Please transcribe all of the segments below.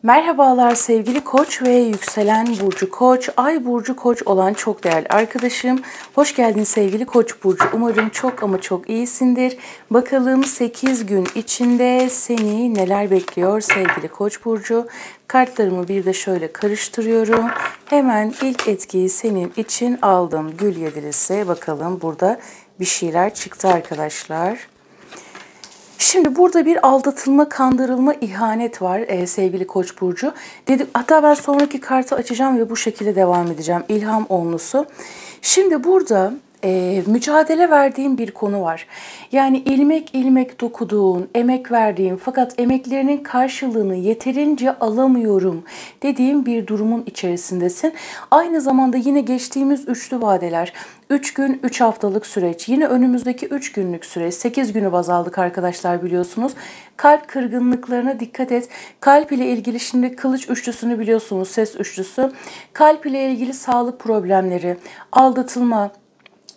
Merhabalar sevgili Koç ve yükselen burcu Koç, ay burcu Koç olan çok değerli arkadaşım. Hoş geldin sevgili Koç burcu. Umarım çok ama çok iyisindir. Bakalım 8 gün içinde seni neler bekliyor sevgili Koç burcu. Kartlarımı bir de şöyle karıştırıyorum. Hemen ilk etkiyi senin için aldım. Gül yedilisi. Bakalım burada bir şeyler çıktı arkadaşlar. Şimdi burada bir aldatılma, kandırılma, ihanet var sevgili Koç burcu. Hatta ben sonraki kartı açacağım ve bu şekilde devam edeceğim. İlham onlusu. Şimdi burada mücadele verdiğim bir konu var. Yani ilmek ilmek dokuduğun, emek verdiğim fakat emeklerinin karşılığını yeterince alamıyorum dediğim bir durumun içerisindesin. Aynı zamanda yine geçtiğimiz üçlü vadeler, 3 gün 3 haftalık süreç, yine önümüzdeki 3 günlük süreç, 8 günü baz aldık arkadaşlar biliyorsunuz. Kalp kırgınlıklarına dikkat et. Kalp ile ilgili şimdi kılıç üçlüsünü biliyorsunuz, ses üçlüsü. Kalp ile ilgili sağlık problemleri, aldatılma,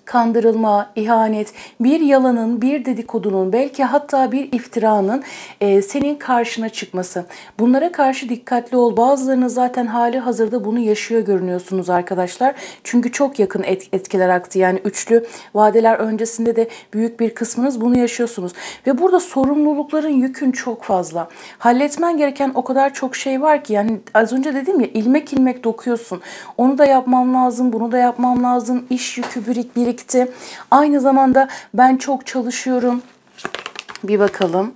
kandırılma, ihanet, bir yalanın, bir dedikodunun, belki hatta bir iftiranın senin karşına çıkması. Bunlara karşı dikkatli ol. Bazılarınız zaten hali hazırda bunu yaşıyor görünüyorsunuz arkadaşlar. Çünkü çok yakın etkiler aktı. Yani üçlü vadeler öncesinde de büyük bir kısmınız bunu yaşıyorsunuz. Ve burada sorumlulukların yükün çok fazla. Halletmen gereken o kadar çok şey var ki, yani az önce dedim ya, ilmek ilmek dokuyorsun. Onu da yapmam lazım, bunu da yapmam lazım. İş yükü birikti. Aynı zamanda ben çok çalışıyorum. Bir bakalım.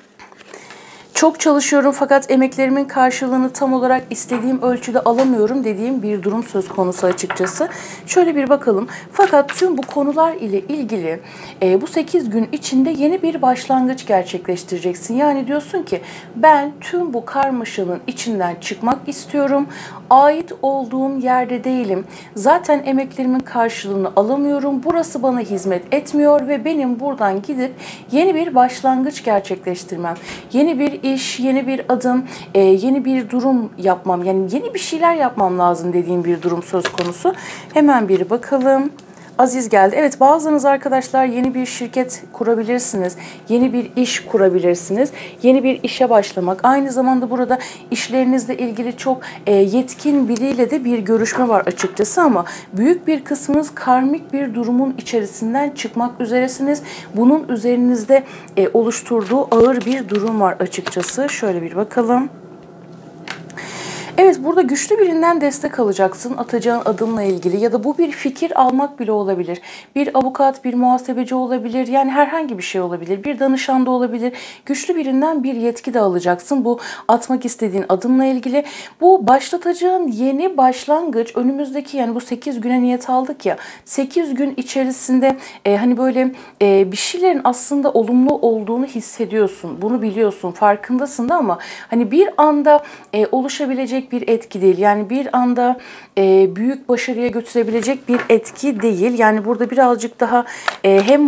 Çok çalışıyorum fakat emeklerimin karşılığını tam olarak istediğim ölçüde alamıyorum dediğim bir durum söz konusu açıkçası. Şöyle bir bakalım. Fakat tüm bu konular ile ilgili bu 8 gün içinde yeni bir başlangıç gerçekleştireceksin. Yani diyorsun ki ben tüm bu karmaşanın içinden çıkmak istiyorum. Ait olduğum yerde değilim. Zaten emeklerimin karşılığını alamıyorum. Burası bana hizmet etmiyor ve benim buradan gidip yeni bir başlangıç gerçekleştirmem. Yeni bir iş, yeni bir adım, yeni bir durum yapmam. Yani yeni bir şeyler yapmam lazım dediğim bir durum söz konusu. Hemen bir bakalım. Aziz geldi. Evet, bazılarınız arkadaşlar yeni bir şirket kurabilirsiniz. Yeni bir iş kurabilirsiniz. Yeni bir işe başlamak. Aynı zamanda burada işlerinizle ilgili çok yetkin biriyle de bir görüşme var açıkçası, ama büyük bir kısmınız karmik bir durumun içerisinden çıkmak üzeresiniz. Bunun üzerinizde oluşturduğu ağır bir durum var açıkçası. Şöyle bir bakalım. Evet, burada güçlü birinden destek alacaksın atacağın adımla ilgili, ya da bu bir fikir almak bile olabilir. Bir avukat, bir muhasebeci olabilir, yani herhangi bir şey olabilir. Bir danışan da olabilir. Güçlü birinden bir yetki de alacaksın bu atmak istediğin adımla ilgili. Bu başlatacağın yeni başlangıç önümüzdeki, yani bu 8 güne niyet aldık ya, 8 gün içerisinde hani böyle bir şeylerin aslında olumlu olduğunu hissediyorsun. Bunu biliyorsun, farkındasın da, ama hani bir anda oluşabilecek bir etki değil. Yani bir anda büyük başarıya götürebilecek bir etki değil. Yani burada birazcık daha hem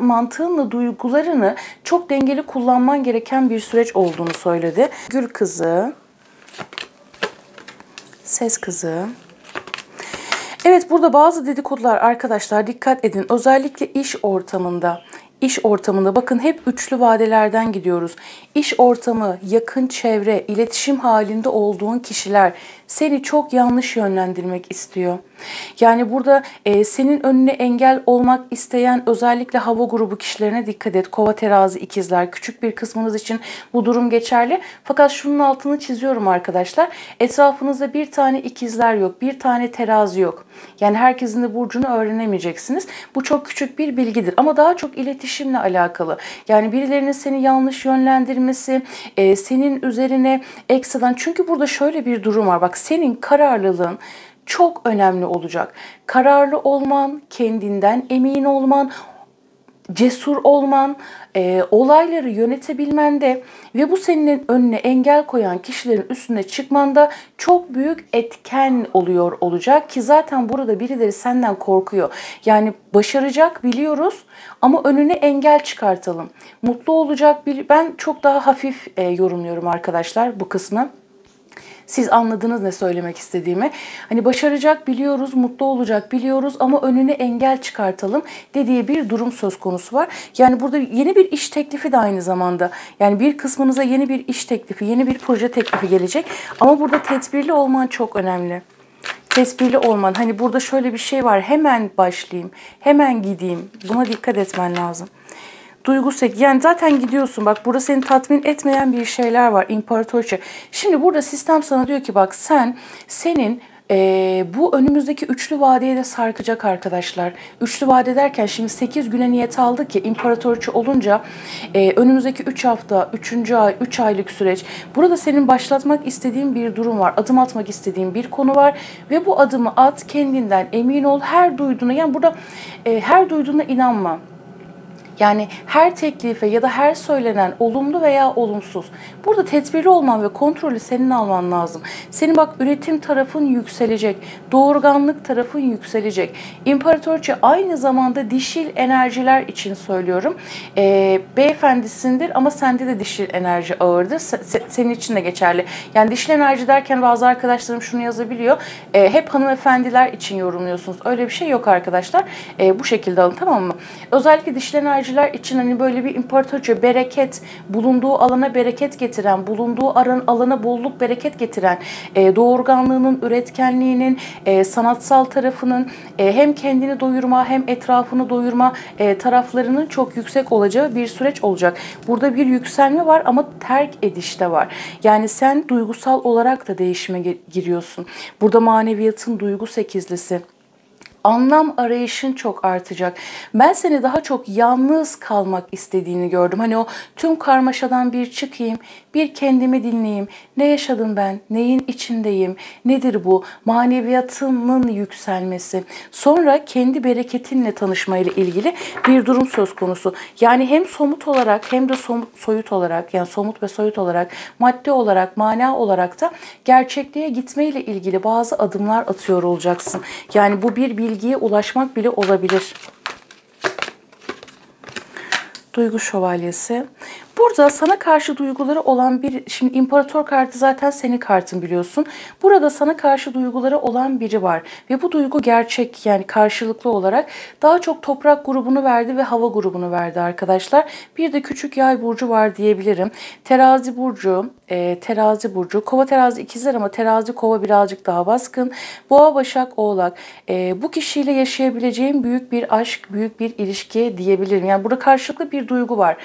mantığınla duygularını çok dengeli kullanman gereken bir süreç olduğunu söyledi. Gül kızı, ses kızı. Evet, burada bazı dedikodular arkadaşlar, dikkat edin. Özellikle iş ortamında. İş ortamında bakın, hep üçlü vadelerden gidiyoruz. İş ortamı, yakın çevre, iletişim halinde olduğun kişiler seni çok yanlış yönlendirmek istiyor. Yani burada senin önüne engel olmak isteyen özellikle hava grubu kişilerine dikkat et. Kova, terazi, ikizler, küçük bir kısmınız için bu durum geçerli. Fakat şunun altını çiziyorum arkadaşlar. Etrafınızda bir tane ikizler yok, bir tane terazi yok. Yani herkesin de burcunu öğrenemeyeceksiniz. Bu çok küçük bir bilgidir ama daha çok iletişimle alakalı. Yani birilerinin seni yanlış yönlendirmesi, senin üzerine ekstradan, çünkü burada şöyle bir durum var. Bak, senin kararlılığın çok önemli olacak. Kararlı olman, kendinden emin olman, cesur olman, olayları yönetebilmende ve bu senin önüne engel koyan kişilerin üstüne çıkmanda çok büyük etken olacak ki zaten burada birileri senden korkuyor. Yani başaracak biliyoruz ama önüne engel çıkartalım. Mutlu olacak, ben çok daha hafif yorumluyorum arkadaşlar bu kısmı. Siz anladınız ne söylemek istediğimi. Hani başaracak biliyoruz, mutlu olacak biliyoruz ama önüne engel çıkartalım dediği bir durum söz konusu var. Yani burada yeni bir iş teklifi de aynı zamanda. Yani bir kısmınıza yeni bir iş teklifi, yeni bir proje teklifi gelecek. Ama burada tedbirli olman çok önemli. Tedbirli olman. Hani burada şöyle bir şey var. Hemen başlayayım, hemen gideyim. Buna dikkat etmen lazım. Duygusal, yani zaten gidiyorsun. Bak burada seni tatmin etmeyen bir şeyler var. İmparatoriçe. Şimdi burada sistem sana diyor ki bak senin bu önümüzdeki üçlü vadeye de sarkacak arkadaşlar. Üçlü vade derken şimdi 8 güne niyet aldık ki imparatoriçe olunca önümüzdeki 3 hafta, 3. ay, 3 aylık süreç. Burada senin başlatmak istediğin bir durum var. Adım atmak istediğin bir konu var ve bu adımı at, kendinden emin ol. Her duyduğuna, yani burada her duyduğuna inanma. Yani her teklife ya da her söylenen olumlu veya olumsuz. Burada tedbirli olman ve kontrolü senin alman lazım. Senin bak üretim tarafın yükselecek. Doğurganlık tarafın yükselecek. İmparatoriçe aynı zamanda dişil enerjiler için söylüyorum. Beyefendisindir ama sende de dişil enerji ağırdır. Senin için de geçerli. Yani dişil enerji derken bazı arkadaşlarım şunu yazabiliyor. Hep hanımefendiler için yorumluyorsunuz. Öyle bir şey yok arkadaşlar. Bu şekilde alın, tamam mı? Özellikle dişil enerji için hani böyle bir imparatoriçe, bereket, bulunduğu alana bereket getiren, bulunduğu alana bolluk bereket getiren, doğurganlığının, üretkenliğinin, sanatsal tarafının hem kendini doyurma hem etrafını doyurma taraflarının çok yüksek olacağı bir süreç olacak. Burada bir yükselme var ama terk ediş de var. Yani sen duygusal olarak da değişime giriyorsun. Burada maneviyatın duygu sekizlisi. Anlam arayışın çok artacak. Ben seni daha çok yalnız kalmak istediğini gördüm. Hani o tüm karmaşadan bir çıkayım, bir kendimi dinleyeyim. Ne yaşadım ben? Neyin içindeyim? Nedir bu? Maneviyatımın yükselmesi. Sonra kendi bereketinle tanışmayla ilgili bir durum söz konusu. Yani hem somut olarak hem de soyut olarak, yani somut ve soyut olarak, madde olarak, mana olarak da gerçekliğe gitmeyle ilgili bazı adımlar atıyor olacaksın. Yani bu bir bilgiye ulaşmak bile olabilir. Duygu şövalyesi. Burada sana karşı duyguları olan şimdi imparator kartı zaten senin kartın biliyorsun. Burada sana karşı duyguları olan biri var. Ve bu duygu gerçek, yani karşılıklı olarak daha çok toprak grubunu verdi ve hava grubunu verdi arkadaşlar. Bir de küçük yay burcu var diyebilirim. Terazi burcu, kova terazi ikizler ama terazi kova birazcık daha baskın. Boğa, başak, oğlak. Bu kişiyle yaşayabileceğim büyük bir aşk, büyük bir ilişki diyebilirim. Yani burada karşılıklı bir duygu var.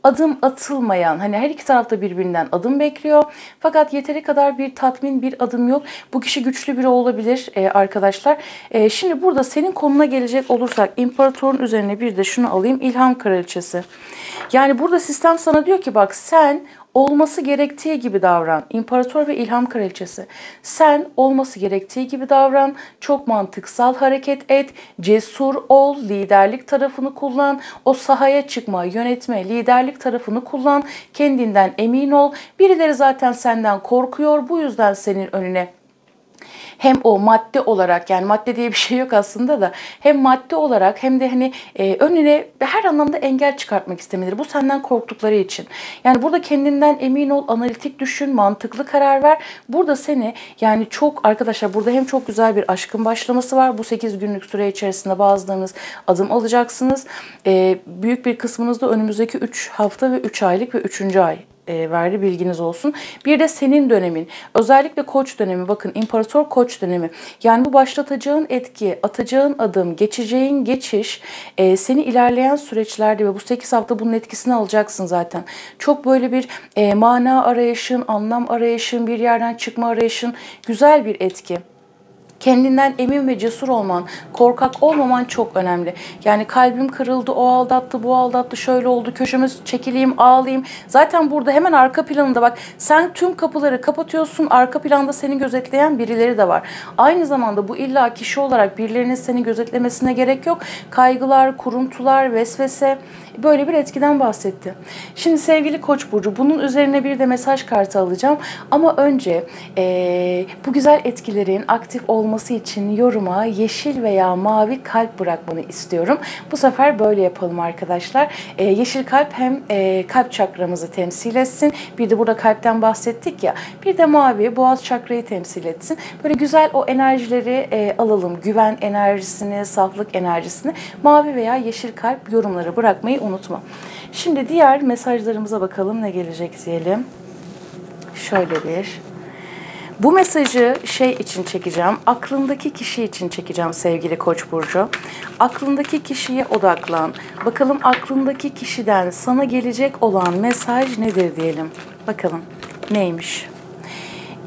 Adım atılmayan, hani her iki tarafta birbirinden adım bekliyor. Fakat yeteri kadar bir tatmin, bir adım yok. Bu kişi güçlü biri olabilir arkadaşlar. Şimdi burada senin konuna gelecek olursak, imparatorun üzerine bir de şunu alayım. İlham kraliçesi. Yani burada sistem sana diyor ki bak sen olması gerektiği gibi davran. İmparator ve ilham kraliçesi. Sen olması gerektiği gibi davran. Çok mantıksal hareket et. Cesur ol. Liderlik tarafını kullan. O sahaya çıkma, yönetme, liderlik tarafını kullan. Kendinden emin ol. Birileri zaten senden korkuyor. Bu yüzden senin önüne hem o madde olarak, yani madde diye bir şey yok aslında da, hem madde olarak hem de hani önüne her anlamda engel çıkartmak istemeleri. Bu senden korktukları için. Yani burada kendinden emin ol, analitik düşün, mantıklı karar ver. Burada seni, yani çok arkadaşlar, burada hem çok güzel bir aşkın başlaması var. Bu 8 günlük süre içerisinde bazılarınız adım alacaksınız. Büyük bir kısmınız da önümüzdeki 3 hafta ve 3 aylık ve 3. ay verdi, bilginiz olsun. Bir de senin dönemin, özellikle koç dönemi, bakın imparator koç dönemi. Yani bu başlatacağın etki, atacağın adım, geçeceğin geçiş seni ilerleyen süreçlerde ve bu 8 hafta bunun etkisini alacaksın zaten. Çok böyle bir mana arayışın, anlam arayışın, bir yerden çıkma arayışın, güzel bir etki. Kendinden emin ve cesur olman, korkak olmaman çok önemli. Yani kalbim kırıldı, o aldattı, bu aldattı, şöyle oldu, köşeme çekileyim, ağlayayım. Zaten burada hemen arka planında bak, sen tüm kapıları kapatıyorsun, arka planda seni gözetleyen birileri de var. Aynı zamanda bu illa kişi olarak birilerinin seni gözetlemesine gerek yok. Kaygılar, kuruntular, vesvese, böyle bir etkiden bahsetti. Şimdi sevgili Koç burcu, bunun üzerine bir de mesaj kartı alacağım. Ama önce bu güzel etkilerin aktif olması olması için yoruma yeşil veya mavi kalp bırakmanı istiyorum. Bu sefer böyle yapalım arkadaşlar. Yeşil kalp hem kalp çakramızı temsil etsin. Bir de burada kalpten bahsettik ya. Bir de mavi boğaz çakrayı temsil etsin. Böyle güzel o enerjileri alalım. Güven enerjisini, saflık enerjisini. Mavi veya yeşil kalp yorumları bırakmayı unutma. Şimdi diğer mesajlarımıza bakalım, ne gelecek diyelim. Şöyle bir. Bu mesajı için çekeceğim. Aklındaki kişi için çekeceğim sevgili Koç burcu. Aklındaki kişiye odaklan. Bakalım aklındaki kişiden sana gelecek olan mesaj nedir diyelim. Bakalım neymiş?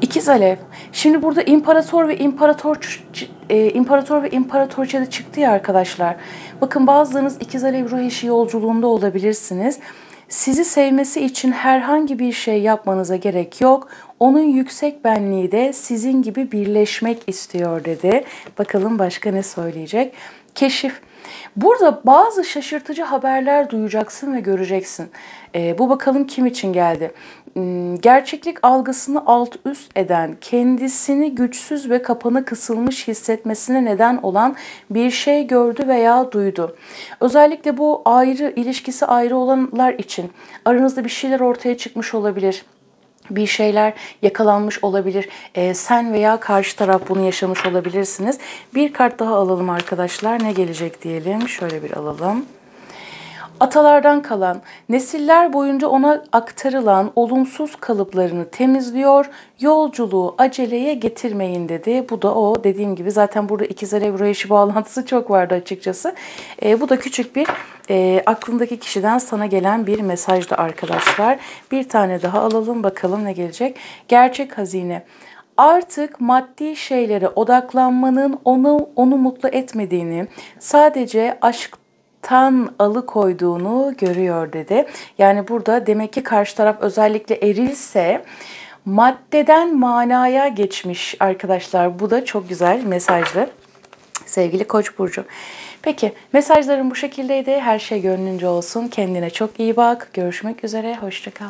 İkiz Alev. Şimdi burada imparator ve imparatorça da çıktı ya arkadaşlar. Bakın bazılarınız İkiz Alev ruh eşi yolculuğunda olabilirsiniz. Sizi sevmesi için herhangi bir şey yapmanıza gerek yok. Onun yüksek benliği de sizin gibi birleşmek istiyor dedi. Bakalım başka ne söyleyecek? Keşif. Burada bazı şaşırtıcı haberler duyacaksın ve göreceksin. Bu bakalım kim için geldi? Gerçeklik algısını alt üst eden, kendisini güçsüz ve kapana kısılmış hissetmesine neden olan bir şey gördü veya duydu. Özellikle bu ilişkisi ayrı olanlar için aranızda bir şeyler ortaya çıkmış olabilir. Bir şeyler yakalanmış olabilir. Sen veya karşı taraf bunu yaşamış olabilirsiniz. Bir kart daha alalım arkadaşlar. Ne gelecek diyelim. Şöyle bir alalım. Atalardan kalan, nesiller boyunca ona aktarılan olumsuz kalıplarını temizliyor, yolculuğu aceleye getirmeyin dedi. Bu da o, dediğim gibi zaten burada İkiz Alev ruh eşi bağlantısı çok vardı açıkçası. Bu da küçük bir aklındaki kişiden sana gelen bir mesajdı arkadaşlar. Bir tane daha alalım bakalım ne gelecek. Gerçek hazine. Artık maddi şeylere odaklanmanın onu mutlu etmediğini, sadece aşktan alıkoyduğunu görüyor dedi. Yani burada demek ki karşı taraf özellikle erilse maddeden manaya geçmiş arkadaşlar. Bu da çok güzel mesajlı sevgili Koç burcu. Peki mesajlarım bu şekildeydi. Her şey gönlünce olsun. Kendine çok iyi bak. Görüşmek üzere. Hoşça kal.